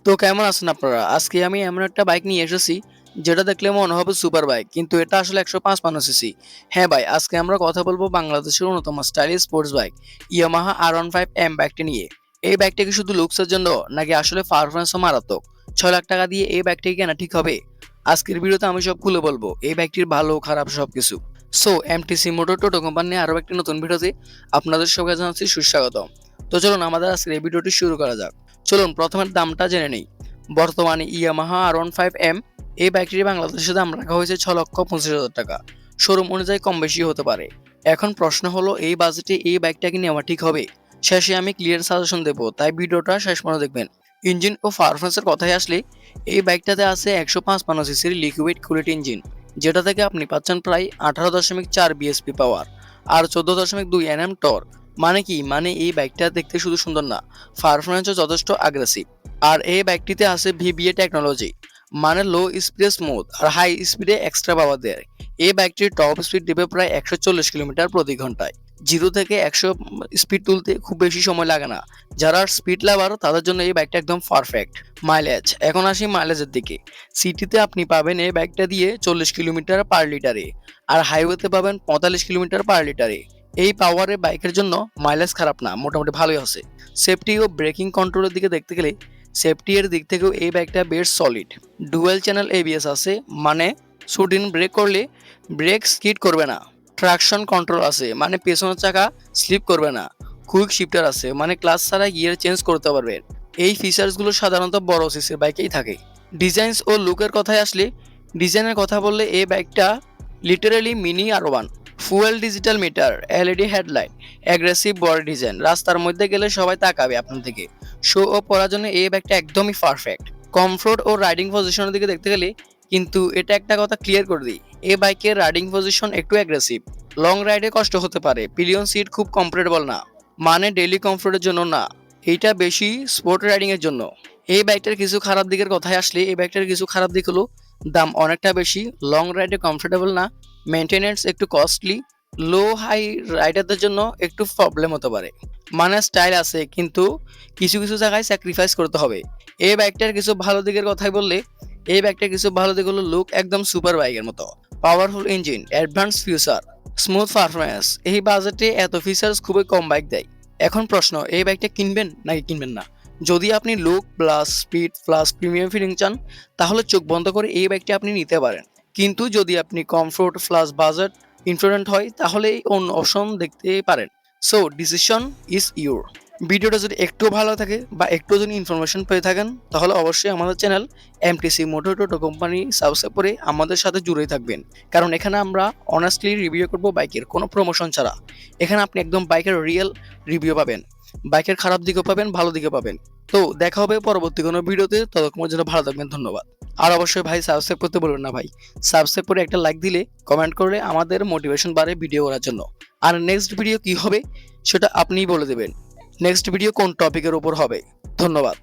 তো কেমন আছেন আপনারা? আজকে আমি এমন একটা বাইক নিয়ে এসেছি যেটা দেখলে মনে হবে সুপার বাইক, কিন্তু এটা আসলে 155 সিসি। হ্যাঁ ভাই, আজকে আমরা কথা বলবো বাংলাদেশের অন্যতম stylish sports bike Yamaha R15M বাইকটি নিয়ে। এই বাইকটা কি শুধু লুকসের জন্য, নাকি আসলে পারফরম্যান্সও মারাত্মক? 6 লাখ টাকা দিয়ে এই বাইকটি কেনা ঠিক হবে? আজকের ভিডিওতে আমি সব খুলে বলবো, এই বাইকটির ভালো খারাপ সবকিছু। সো এমটিসি মোটর টোটো কোম্পানি আরো একটি নতুন ভিডিওতে আপনাদের সবাইকে জানাচ্ছি সুস্বাগতম। তো চলুন আমাদের আজকের এই ভিডিওটি শুরু করা যাক। চলুন প্রথমে দামটা জেনে নেই। বর্তমানে ইয়ামাহা R15M এই বাইকটির বাংলাদেশে দাম রাখা হয়েছে 6,25,000 টাকা। শোরুম অনুযায়ী কম বেশি হতে পারে। এখন প্রশ্ন হলো, এই বাজেটে এই বাইকটা কি নেওয়া ঠিক হবে? শেষে আমি ক্লিয়ার সাজেশন দেব, তাই ভিডিওটা শেষ পর্যন্ত দেখবেন। ইঞ্জিন ও পারফরম্যান্সের কথায় আসলে, এই বাইকটাতে আছে 155 সিসির লিকুইড কুলড ইঞ্জিন, যেটা থেকে আপনি পাচ্ছেন প্রায় 18.4 বিএসপি পাওয়ার আর 14.2 এনএম টর্ক। মানে কি? মানে এই বাইকটা দেখতে শুধু সুন্দর না, পারফরম্যান্সও যথেষ্ট অ্যাগ্রেসিভ। আর এই বাইকটিতে আছে ভিবিএ টেকনোলজি, মানে লো স্পিডে স্মুথ আর হাই স্পিডে এক্সট্রা পাওয়ার দেয়। এই বাইকটির টপ স্পিড দেবে প্রায় 140 কিলোমিটার প্রতি ঘন্টায়। 0 থেকে 100 স্পিড তুলতে খুব বেশি সময় লাগে না। যারা স্পিড লাভার তাদের জন্য এই বাইকটা একদম পারফেক্ট। মাইলেজ, এখন আসি মাইলেজের দিকে। সিটিতে আপনি পাবেন এই বাইকটা দিয়ে 40 কিলোমিটার পার লিটারে, আর হাইওয়েতে পাবেন 45 কিলোমিটার পার লিটারে। এই পাওয়ারের বাইকের জন্য মাইলেজ খারাপ না, মোটামুটি ভালোই আছে। সেফটি ও ব্রেকিং কন্ট্রোলের দিকে দেখতে গেলে, সেফটি এর দিক থেকেও এই বাইকটা বেশ সলিড। ডুয়েল চ্যানেল এবিএস আছে, মানে সুডিন ব্রেক করলে ব্রেক স্কিড করবে না। ট্রাকশন কন্ট্রোল আছে, মানে পেছনের চাকা স্লিপ করবে না। কুইক শিফটার আছে, মানে ক্লাস ছাড়া গিয়ার চেঞ্জ করতে পারবেন। এই ফিচার্সগুলো সাধারণত বড় সিসির বাইকেই থাকে। ডিজাইনস ও লুকের কথায় আসলে, ডিজাইনের কথা বললে এই বাইকটা literally mini R1। Fuel digital meter, LED headlight, aggressive body design, রাস্তার মধ্যে গেলে সবাই তাকাবে আপনার দিকে। শো ও পরার জন্য এই বাইকটা একদমই পারফেক্ট। কমফোর্ট ও রাইডিং পজিশনের দিকে দেখতে গেলে, কিন্তু এটা একটা কথা ক্লিয়ার করে দিই, এই বাইকের রাইডিং পজিশন একটু অ্যাগ্রেসিভ। লং রাইডে কষ্ট হতে পারে। পিলিয়ন সিট খুব কমফোর্টেবল না, মানে ডেইলি কমফোর্টের জন্য না, এইটা বেশি স্পোর্ট রাইডিং এর জন্য। এই বাইকটার কিছু খারাপ দিকের কথায় আসলে, এই বাইকটার কিছু খারাপ দিক হলো, দাম অনেকটা বেশি, লং রাইডে কমফোর্টেবল না, মেনটেনেন্স একটু কস্টলি, লো হাই রাইডারদের জন্য একটু প্রবলেম হতে পারে। মানে স্টাইল আছে, কিন্তু কিছু কিছু জায়গায় স্যাক্রিফাইস করতে হবে। এই বাইকটার কিছু ভালো দিকের কথাই বললে, এই বাইকটার কিছু ভালো দিক হলো, লুক একদম সুপার বাইকের মতো, powerful engine, advance future, smooth performance. এই বাজেটে এত ফিচার্স খুবই কম বাইক দেয়। এখন প্রশ্ন, এই বাইকটা কিনবেন নাকি কিনবেন না? যদি আপনি look plus speed plus premium feeling চান, তাহলে চোখ বন্ধ করে এই বাইকটি আপনি নিতে পারেন। কিন্তু যদি আপনি কমফোর্ট প্লাস বাজেট ইনফ্লুয়েন্ট হয়, তাহলে এই অন্য অপশন দেখতে পারেন। So decision is your. ভিডিওটা যদি একটু ভালো থাকে বা একটু যদি ইনফরমেশন পেয়ে থাকেন, তাহলে অবশ্যই আমাদের চ্যানেল এমটিসি মোটর টোটো কোম্পানি সাবস্ক্রাইব করে আমাদের সাথে জুড়ে থাকবেন। কারণ এখানে আমরা অনেস্টলি রিভিউ করব বাইকের, কোনো প্রমোশন ছাড়া। এখানে আপনি একদম বাইকের রিয়েল রিভিউ পাবেন, বাইকের খারাপ দিকও পাবেন, ভালো দিকও পাবেন। তো দেখা হবে পরবর্তী কোনো ভিডিওতে, ততক্ষণের জন্য ভালো থাকবেন, ধন্যবাদ। আর অবশ্যই ভাই সাবস্ক্রাইব করতে বলবেন না ভাই। সাবস্ক্রাইব করে একটা লাইক দিলে, কমেন্ট করলে আমাদের মোটিভেশন বাড়ে ভিডিও করার জন্য। আর নেক্সট ভিডিও কি হবে সেটা আপনিই বলে দেবেন। নেক্সট ভিডিও কোন টপিকের উপর হবে। ধন্যবাদ।